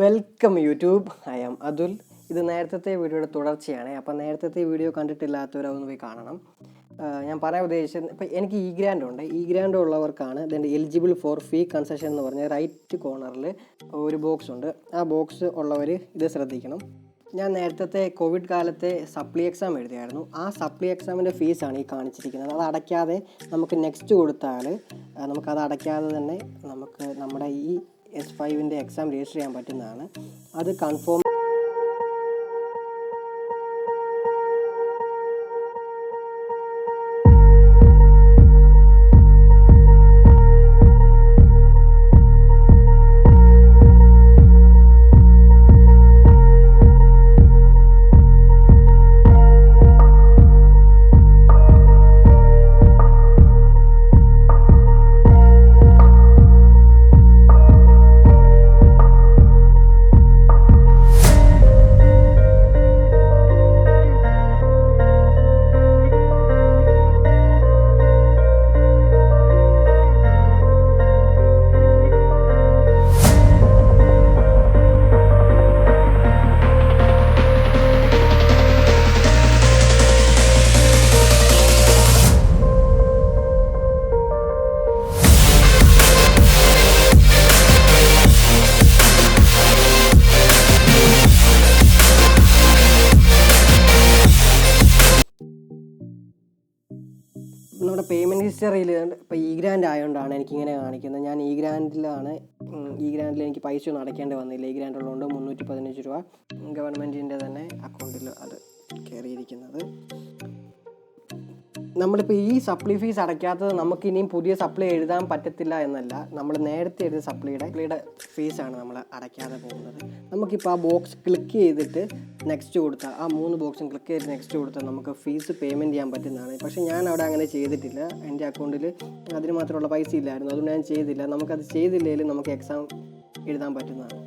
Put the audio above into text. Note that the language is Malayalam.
Welcome YouTube. I am Atul. ഇത് നേരത്തെ വീഡിയോയുടെ തുടർച്ചയാണ്. അപ്പോൾ നേരത്തെ വീഡിയോ കണ്ടിട്ടില്ലാത്തവരൊന്ന് പോയി കാണണം. ഞാൻ പറയാൻ ഉദ്ദേശിച്ചത്, ഇപ്പോൾ എനിക്ക് ഇ ഗ്രാൻഡ് ഉണ്ട്. ഇ ഗ്രാൻഡ് ഉള്ളവർക്കാണ് ഇതിൻ്റെ എലിജിബിൾ ഫോർ ഫീ കൺസെഷൻ എന്ന് പറഞ്ഞ റൈറ്റ് കോർണറിൽ ഒരു ബോക്സ് ഉണ്ട്. ആ ബോക്സ് ഉള്ളവർ ഇത് ശ്രദ്ധിക്കണം. ഞാൻ നേരത്തെ കോവിഡ് കാലത്തെ സപ്ലി എക്സാം എഴുതിയായിരുന്നു. ആ സപ്ലി എക്സാമിൻ്റെ ഫീസാണ് ഈ കാണിച്ചിരിക്കുന്നത്. അത് അടയ്ക്കാതെ നമുക്ക് നെക്സ്റ്റ് കൊടുത്താൽ നമുക്കത് അടയ്ക്കാതെ തന്നെ നമുക്ക് നമ്മുടെ ഈ S5 എക്സാം രജിസ്റ്റർ ചെയ്യാൻ പറ്റുന്നതാണ്. അത് കൺഫേം നമ്മുടെ പേയ്മെൻറ്റ് ഹിസ്റ്ററിയിൽ ഇപ്പോൾ ഇ ഗ്രാൻഡ് ആയതുകൊണ്ടാണ് എനിക്കിങ്ങനെ കാണിക്കുന്നത്. ഞാൻ ഇ ഗ്രാൻഡിൽ എനിക്ക് പൈസ ഒന്നും അടയ്ക്കേണ്ടി വന്നില്ല. ഇ ഗ്രാൻഡ് ഉള്ളതുകൊണ്ട് 315 രൂപ ഗവൺമെൻറ്റിൻ്റെ തന്നെ അക്കൗണ്ടിൽ അത് കയറിയിരിക്കുന്നത്. നമ്മളിപ്പോൾ ഈ സപ്ലി ഫീസ് അടയ്ക്കാത്തത് നമുക്ക് ഇനിയും പുതിയ സപ്ലി എഴുതാൻ പറ്റത്തില്ല എന്നല്ല. നമ്മൾ നേരത്തെ എഴുതിയ സപ്ലിയുടെ ഫീസാണ് നമ്മൾ അടയ്ക്കാതെ പോകുന്നത്. നമുക്കിപ്പോൾ ആ ബോക്സ് ക്ലിക്ക് ചെയ്തിട്ട് നെക്സ്റ്റ് കൊടുത്താൽ, ആ 3 ബോക്സും ക്ലിക്ക് ചെയ്ത് നെക്സ്റ്റ് കൊടുത്താൽ നമുക്ക് ഫീസ് പേയ്മെൻറ്റ് ചെയ്യാൻ പറ്റുന്നതാണ്. പക്ഷേ ഞാൻ അവിടെ അങ്ങനെ ചെയ്തിട്ടില്ല. എൻ്റെ അക്കൗണ്ടിൽ അതിന് മാത്രമുള്ള പൈസ ഇല്ലായിരുന്നു. അതുകൊണ്ട് ഞാൻ ചെയ്തില്ല. നമുക്കത് ചെയ്തില്ലെങ്കിലും നമുക്ക് എക്സാം എഴുതാൻ പറ്റുന്നതാണ്.